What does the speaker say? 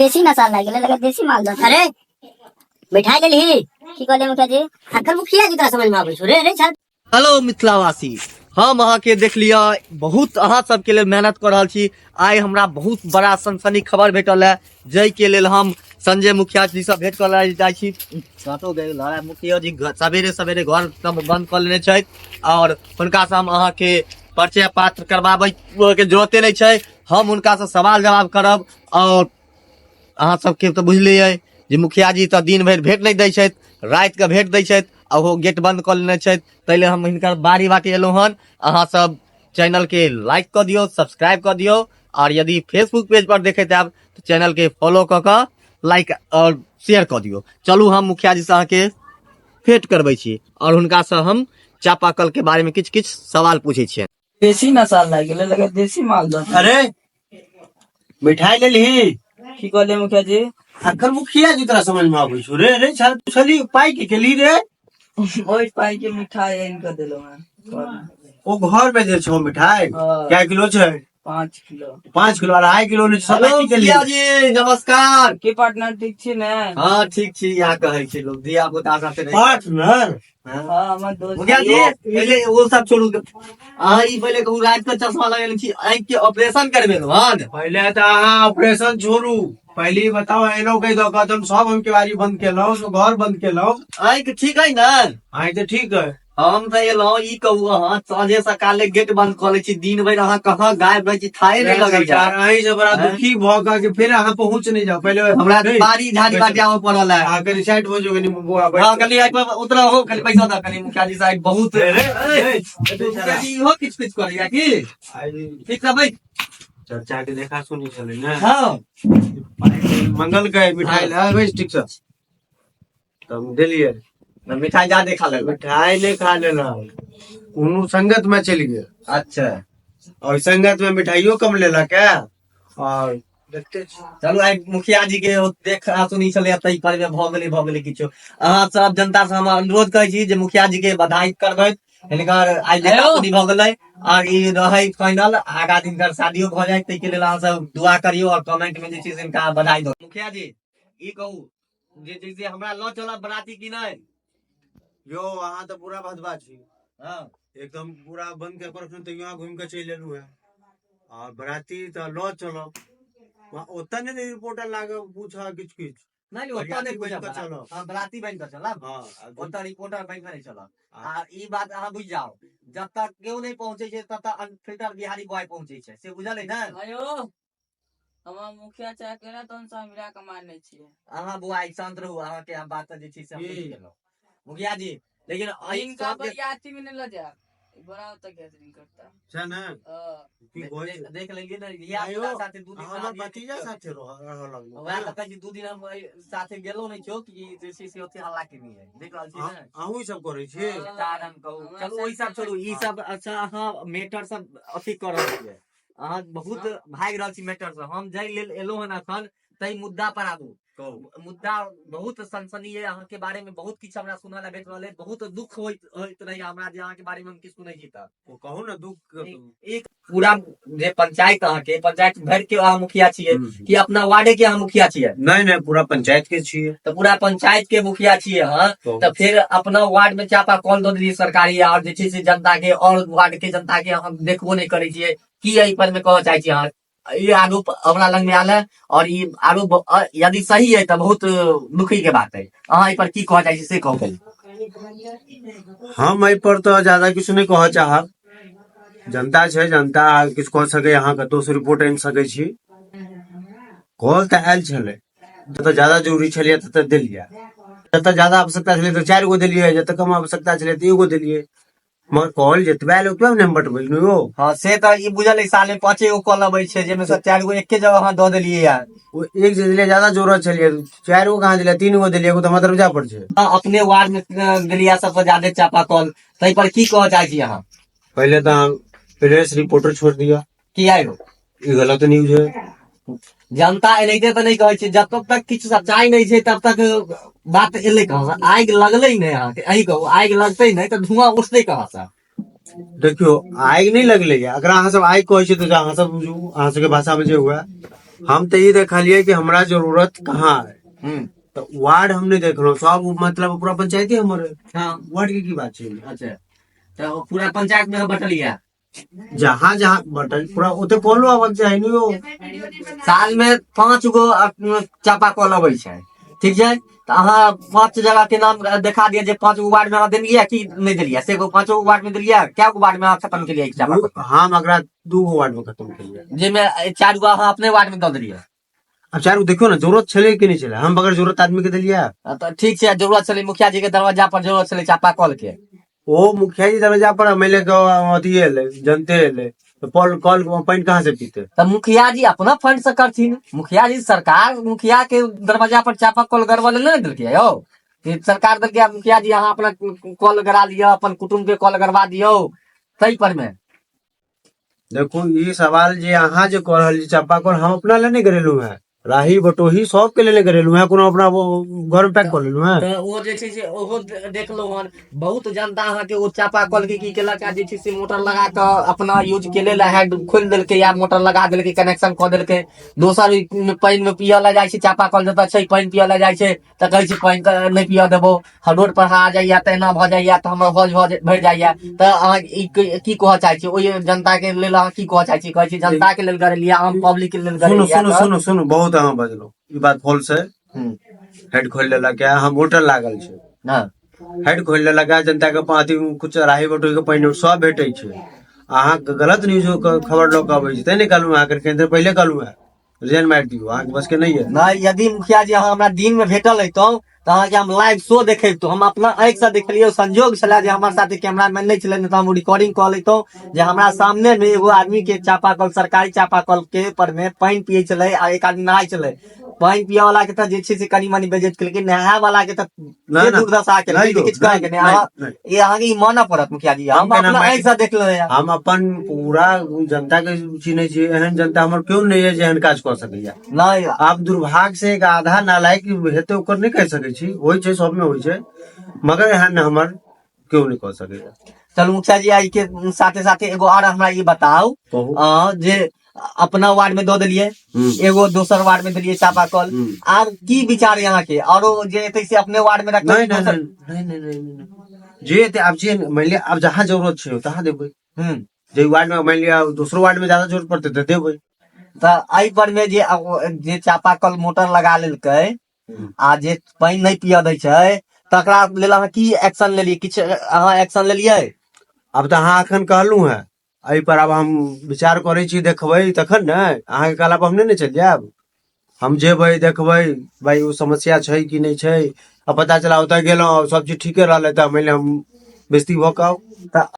देसी नशा लागे लगा देसी माल दो। अरे मिठाई ले ली की कहले मुखिया जी? आखिर मुखिया जी तोरा समझ में आबै छौ रे रे छल। हेलो मिथिलावासी, हम अहाँ के देख लिया बहुत अहाँ सबके लिए मेहनत कर रहा छी। आइ हमरा बहुत बड़ा सनसनी खबर भेटल है, जय के लेल हम संजय मुखिया जी से भेंट कर जाइ छी। काटो गेल है मुखिया जी सवेरे सवेरे घर बंद कर लेने छथि और हुनका से हम अहाँ के परिचय पात्र करवाबै के जरूरते नहीं छै। हम हुनका से सवाल जवाब करब और अहाँ सबके तो बुझलिए जे मुखिया जी तो दिन भर भेंट नहीं दै छथि, रात के भेंट दै छथि और वो गेट बंद कर लेने छथि। तैले हम हिनकर बारी बाटी एलहुँ हन। अहाँ सब चैनल के लाइक कर दियो, सब्सक्राइब कर दियो और यदि फेसबुक पेज पर देखे आब तो चैनल के फॉलो कर के लाइक और शेयर कर दियो। चलू हम मुखिया जी से अहाँ के भेंट करबै छी और हुनका से हम चापाकल के बारे में किछ किछ सवाल पूछे छियै। देसी नशा लागे लगा देसी माल दो। अरे मिठाई ले ली की कहले मुखिया जी? आखिर मुखिया जी तोरा समझ में आबै छौ रे रे छल छली पाई के केली रे। ओइ पाई के मिठाई आइन के देलो मैं। ओ घर में जे छौ मिठाई हाँ। क्या किलो छै? 5 किलो। 5 किलो 2.5 किलो ने सब हेलो की केली? मुखिया जी नमस्कार। के पार्टनर ठीक छी ने? हाँ ठीक छी, यहाँ कहै छी लोग दिया पुता साथे रही। पार्टनर हां हमर दोस्त। मुखिया जी पहले वो सब छोड़ू, अहाँ ई पहले कहू रात के चश्मा लगेले छी, आँखि के ऑपरेशन करबेलु हन। पहले तो अहाँ ऑपरेशन छोड़ू, पहले बताओ एनो कहि दो कदम सब हम केवारी बंद केलौ, तो घर बंद केलौ। आँखि ठीक है ना? आई तो ठीक है। हम तो एलहुँ ई कहू अहाँ साँझे सकाले गेट बंद कऽ लै छी, दिन भरि अहाँ कहाँ गायब रहै छी, थाहे नहीं लगै छै। अहीं से बड़ा हैं? दुखी भ के फिर अहाँ पहुंच नहीं जाओ। पहले हमरा बारी झाड़ी बाटी आवे पड़ल है। आकर साइड हो जो बुआ हाँ कली आइ पर उतरा हो, कली पैसा दा, कली मुखिया जी साहब बहुत मुखिया जी इहो किछ किछ करैया की ठीक है भाई। चर्चा के देखा सुनी चले ना। हाँ मंगल के मिठाई ला भाई ठीक से तुम दिलिए मिठाई ज्यादा खा ले। मिठाई नहीं खा लेना, उन्हों संगत में चली गए अच्छा और संगत में मिठाइयों कम लेला क्या। और देखते चलू आइ मुखिया जी के देखा सुनी चले तै पर भ गेलै किछो। अहाँ सब जनता से हम अनुरोध करै छी जे मुखिया जी के बधाई करबै, हिनकर आइ देखा सुनी भ गेलै और ई रहै फाइनल, आगा दिन कर शादियो भ जाए तै के लेल अहाँ सब दुआ करियो और कमेंट में जे छै से हिनका बधाई दो। मुखिया जी ई कहू जे जैसे हमरा लऽ चलब बराती की नहीं? यो वहाँ तो पूरा भदवा छी हाँ एकदम पूरा बंद के पर तो यहाँ घूम के चल लेलू है और बराती तो लो चलो वहाँ ओतने नहीं रिपोर्टर लागे पूछा किच किच नहीं ओता नहीं बराती पूछब, बन के चलो। हां बराती बन के चलब। हाँ ओता रिपोर्टर बन के नहीं चलब। आ ई बात अहाँ बुझ जाओ, जब तक केओ नहीं पहुंचे छै तब तक अनफिल्टर बिहारी बॉय पहुंचे छै, से बुझल है ना? आयो हमरा मुखिया चाहे केना तन सा मिला के मारने छिए। अहाँ बुआ शांत रहू, अहाँ के हम बात जे छै से हम बुझ गेलहुं मुखिया जी। लेकिन इनका बरियाती में न ल जा बड़ा तक गैदरिंग करता है ना की होय छै? देख लेंगे ना या आयो साथे दू दिन हमर भतीजा साथे रह लगलो वह कहै छी दू दिन हम साथे गेलो नहीं छो कि जे छै से ओते हल्ला केनी है, देख रहल छी ना अहूँ सब करे छी। कारण कहू चलू ओहि सब छोड़ू, ई सब अच्छा अहाँ मैटर सब अथी कर रहल छियै, अहाँ बहुत भाग रहल छी मैटर से। हम जाय लेल एलो हन अखन तै मुद्दा पर आबू। मुद्दा बहुत सनसनी है, अहाँ के बारे में बहुत किछ हमरा सुनल भेट रहल है, बहुत दुख होइत रही हमरा जे अहाँ के बारे में हम किछ सुनै छी त कहू ना दुख एक पूरा जे पंचायत अहाँ के पंचायत भर के अहाँ मुखिया छियै कि अपना वार्डे के अहाँ मुखिया छियै? नहीं नहीं पूरा पंचायत के छिए। तो पूरा पंचायत के मुखिया छियै अहाँ, तो फिर अपना वार्ड में चापा कॉल दो दी सरकारी और जे छै से जनता के और वार्ड के जनता के हम देखबो नहीं करे छियै की एहि पर में कह चाहे छी अहाँ? ये आरोप हमरा लग में आयल है और ये आरोप यदि सही है तो बहुत दुखी के बात है। अहाँ एहि पर की कह चाहे छी से कहू। हम एहि पर तो ज्यादा कुछ नहीं कह चाहब, जनता छै जनता किछ कह सके अहाँ कतौ से रिपोर्ट आनि सकै छी। कॉल तो आयल छले जतऽ ज्यादा जरूरी छलै ततऽ देलियै, जतऽ ज्यादा आवश्यकता छलै तो 4 गो देलियै, जतऽ कम आवश्यकता छलै तो 1 गो देलियै। मगर कॉल जतबे आयल ओतबे ने हम बटबै यो। हाँ से तो ई बुझल है, साल में 5 गो कॉल अबै छै जेमे से 4 गो एके जगह अहाँ दऽ देलियै यार। वो एक जे दिलियै ज्यादा जरूरत छलै, 4 गो कहाँ दिलियै 3 गो दिलियै, एगो तो हमरा दरवाजा पर छै। अपने वार्ड में दिलिया सबसे ज्यादा चापा कॉल, तै पर की कह चाहे छी अहाँ? पहले तो प्रेस रिपोर्टर छोड़ दिया, की आयो ये गलत न्यूज है। जनता एनाहिते तो नहीं कहै छै, जब तक किछु सच्चाई नहीं छै तब तक बात एले कहाँ से? आगि लगले नहीं अहाँ के, अही कहू आगि लगते नहीं तो धुआं उठते कहाँ से? देखियो आगि नहीं लगले है, अगर अहाँ सब आगि कहै छै तो अहाँ सब बुझू, अहाँ सबके भाषा में जे हुआ हम तो ये देखलिए कि हमरा जरूरत कहाँ है, तो वार्ड हमने देख लो सब, मतलब पूरा पंचायती हमारे हाँ वार्ड की बात है। अच्छा, तो पूरा पंचायत में बटलिया जहाँ जहाँ बटन पूरा ओते कॉलो आबक चाही नहीं हो। साल में 5 गो चापा कल अबै छै, ठीक छै, तो अहाँ 5 जगह के नाम देखा दिया जे 5 गो वार्ड में अहाँ देलियै कि नहीं देलियै, से 5 गो वार्ड में देलियै, क्या गो वार्ड में अहाँ खत्म केलियै चापा कल, हम अगरा 2 गो वार्ड में खत्म केलिए, जेमे 4 गो अहाँ अपने वार्ड में दऽ देलियै। अब 4 गो देखियो ना जरूरत छले कि नहीं छले, हम बगैर जरूरत आदमी के दिलिए। तो ठीक छै, जरूरत छलै मुखिया जी के दरवाजा पर जरूरत छलै चापा कल के, ओ मुखिया जी दरवाजा पर एमएलए के अथी एले, जनते एले, तो कॉल कॉल पानी कहाँ से पीते। तो मुखिया जी अपना फंड से करथिन, मुखिया जी सरकार मुखिया के दरवाजा पर चापा कल गड़बड़ नहीं देलकै यौ, कि सरकार देलकै मुखिया जी अहाँ अपना कॉल गड़ा लियो, अपन कुटुम्ब के कॉल गड़बा दियो तई पर में। देखो ये सवाल जे अहाँ जे कह रहल छी चापा कॉल, हम अपना ले नहीं करेलू है, राही बटोही सब के लिए करेलू है, कोनो अपना घर में पैक कर लेलू है। तो वो जे छै से ओहो देखलो हन, बहुत जनता अहाँ के ओ चापा कल के की केलक, जे छै से मोटर लगा के अपना यूज के लेल हैंड खोल देलकै या मोटर लगा देलकै, कनेक्शन क देलकै, दोसर पानी में पिय ला जाइ छै, चापा कल जतऽ छै पानी पिय ला जाइ छै तऽ कहै छै पानी नहीं पिय देबो, रोड पर आ जाइया तऽ एना भ जाइया तऽ हमर हौज भरि जाइया, तऽ अहाँ की कहऽ चाहै छी ओहि जनता के लेल, अहाँ की कहऽ चाहै छी, कहै छी जनता के लेल करेलिया, आम पब्लिक के लेल सुनो करेलिया। सुनो सुनो सुनो बहुत अहाँ बजलो, ई बात फॉल्स है। हेड खोल लेलक है, हम वोटर लागल छै, हाँ हेड खोल लेलक है, जनता के अथी कुछ राही बटोही के पानी सब भेटे छै, अहाँ गलत न्यूज के खबर लऽ के अबै छै, तै नहीं कहलू अहाँ के केंद्र पहले कहलू है, रिजाइन मार दियो, अहाँ के बस के नहीं है। नहीं, यदि मुखिया जी अहाँ हमरा दिन में भेटल रहितौं तऽ अहाँके हम लाइव शो देखेबतौं, हम अपना आँखि से देखलियै, संजोग छलै जे हमर साथे कैमरामैन नहीं छलै, नहीं तऽ हम रिकॉर्डिंग कऽ लेतौं जे हमरा सामने में एगो आदमी के चापाकल, सरकारी चापाकल के पर में पानी पियै छलै आ एक आदमी नहाय छलै, पानी पिया वाला के तऽ जे छै से कनी मनी बेइज्जत केलकै, नहाय वाला के तऽ ना, ना, दुर्दशा केलकै, नहीं, किछु कहै के नहीं। अहाँ नहीं, ये अहाँके ई मानऽ पड़त मुखिया जी, हम केना अपना मानि- आँखि से देखले हैं। हम अपन पूरा जनता के चिन्है छियै, एहन जनता हमर क्यों नहीं है जे एहन काज कऽ सकैया। नहीं आप दुर्भाग्य से एक आधा नालायक हेतै ओकर नहीं कह सकै छी, होइ छै सब में होइ छै, मगर एहन हमर क्यों नहीं कह सकैया। चलू मुखिया जी, आई के साथे साथे एगो और हमरा ये बताओ, कहू। जे अपना वार्ड में दो दिलिये, एगो दोसर वार्ड में दिलिये चापाकल, आर की विचार यहाँ के, और जे एतै से अपने वार्ड में रखते नहीं नहीं नहीं नहीं नहीं नहीं जे ते आब जे मान लिया अब जहाँ जरूरत छै तहाँ देबै, जे वार्ड में मान लिया दूसरो वार्ड में ज्यादा जरूरत पड़ते तो देबै। तऽ एहि पर में जे चापाकल मोटर लगा लेलकै आ जे पानी नहीं पिय दै छै तकरा लेल अहाँ की एक्शन लेलियै, किछु अहाँ एक्शन लेलियै? अब तो अहाँ अखन कहलू है, एहि पर अब हम विचार करे छी, देखबै तखन ने, अहाँ के कहला पर हम नहीं चल जायब, हम जेबै देखबै भाई वो समस्या छै कि नहीं छै, अब पता चला ओतऽ गेलहुँ सब चीज ठीके रहलै तऽ मान लिया हम बेइज्जती भऽ कऽ आउ।